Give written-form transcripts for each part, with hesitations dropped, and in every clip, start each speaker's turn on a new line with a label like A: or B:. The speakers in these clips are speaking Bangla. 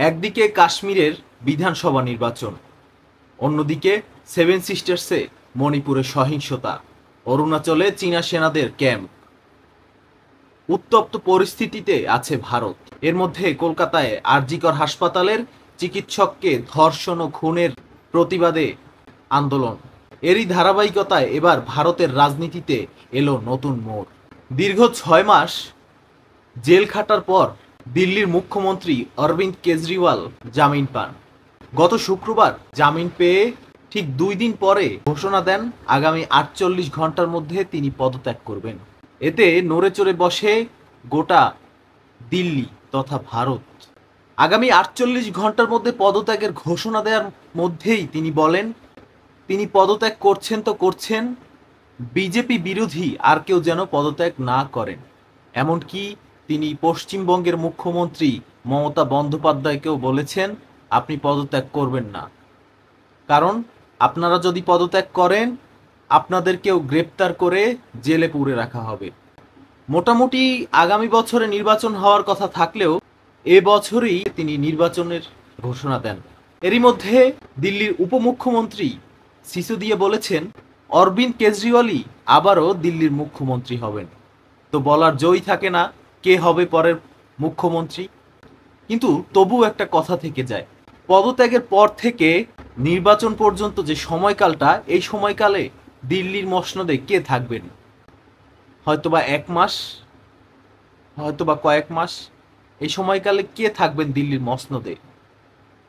A: একদিকে কাশ্মীরের বিধানসভা নির্বাচন, অন্যদিকে সেভেন সিস্টার্সে মণিপুরে সহিংসতা, অরুণাচলে চীনা সেনাদের ক্যাম্প। উত্তপ্ত পরিস্থিতিতে আছে ভারত। এর মধ্যে কলকাতায় আরজিকর হাসপাতালের চিকিৎসককে ধর্ষণ ও খুনের প্রতিবাদে আন্দোলন। এরই ধারাবাহিকতায় এবার ভারতের রাজনীতিতে এলো নতুন মোড়। দীর্ঘ 6 মাস জেল খাটার পর দিল্লির মুখ্যমন্ত্রী অরবিন্দ কেজরিওয়াল জামিন পান। গত শুক্রবার জামিন পেয়ে ঠিক 2 দিন পরে ঘোষণা দেন আগামী 48 ঘন্টার মধ্যে তিনি পদত্যাগ করবেন। এতে নড়ে চড়ে বসে গোটা দিল্লি তথা ভারত। আগামী 48 ঘন্টার মধ্যে পদত্যাগের ঘোষণা দেওয়ার মধ্যেই তিনি বলেন, তিনি পদত্যাগ করছেন তো করছেন, বিজেপি বিরোধী আর কেউ যেন পদত্যাগ না করেন। এমনকি তিনি পশ্চিমবঙ্গের মুখ্যমন্ত্রী মমতা বন্দ্যোপাধ্যায়কেও বলেছেন, আপনি পদত্যাগ করবেন না, কারণ আপনারা যদি পদত্যাগ করেন আপনাদেরকেও গ্রেপ্তার করে জেলে পুরে রাখা হবে। মোটামুটি আগামী বছরে নির্বাচন হওয়ার কথা থাকলেও এ বছরই তিনি নির্বাচনের ঘোষণা দেন। এরই মধ্যে দিল্লির উপমুখ্যমন্ত্রী সিসোদিয়া বলেছেন, অরবিন্দ কেজরিওয়ালই আবারও দিল্লির মুখ্যমন্ত্রী হবেন। তো বলার জয় থাকে না কে হবে পরের মুখ্যমন্ত্রী। কিন্তু তবু একটা কথা থেকে যায়, পদত্যাগের পর থেকে নির্বাচন পর্যন্ত যে সময়কালটা, এই সময়কালে দিল্লির মসনদে কে থাকবেন? হয়তোবা 1 মাস, হয়তোবা কয়েক মাস। এই সময়কালে কে থাকবেন দিল্লির মসনদে?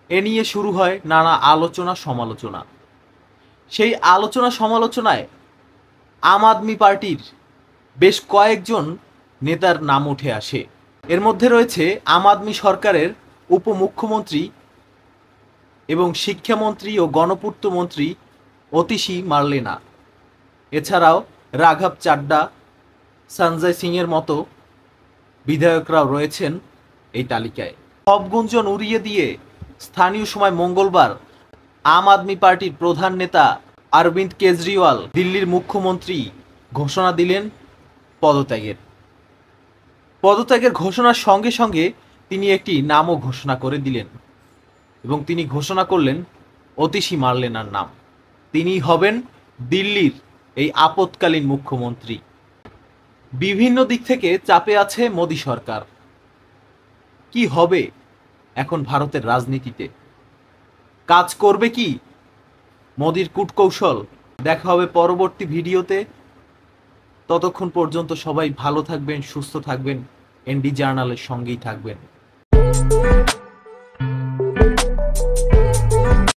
A: এ নিয়ে শুরু হয় নানা আলোচনা সমালোচনা। সেই আলোচনা সমালোচনায় আম আদমি পার্টির বেশ কয়েকজন নেতার নাম উঠে আসে। এর মধ্যে রয়েছে আম আদমি সরকারের উপমুখ্যমন্ত্রী এবং শিক্ষামন্ত্রী ও গণপূর্ত মন্ত্রী অতিশী মার্লেনা। এছাড়াও রাঘব চাড্ডা, সঞ্জয় সিংয়ের মতো বিধায়করাও রয়েছেন এই তালিকায়। সব গুঞ্জন উড়িয়ে দিয়ে স্থানীয় সময় মঙ্গলবার আম আদমি পার্টির প্রধান নেতা অরবিন্দ কেজরিওয়াল দিল্লির মুখ্যমন্ত্রী ঘোষণা দিলেন পদত্যাগের ঘোষণার সঙ্গে সঙ্গে তিনি একটি নামও ঘোষণা করে দিলেন এবং তিনি ঘোষণা করলেন অতিশী মার্লেনার নাম। তিনি হবেন দিল্লির এই আপৎকালীন মুখ্যমন্ত্রী। বিভিন্ন দিক থেকে চাপে আছে মোদী সরকার। কি হবে এখন ভারতের রাজনীতিতে? কাজ করবে কি মোদীর কূটকৌশল? দেখা হবে পরবর্তী ভিডিওতে। ততক্ষণ পর্যন্ত সবাই ভালো থাকবেন, সুস্থ থাকবেন, এনডি জার্নালের সঙ্গেই থাকবেন।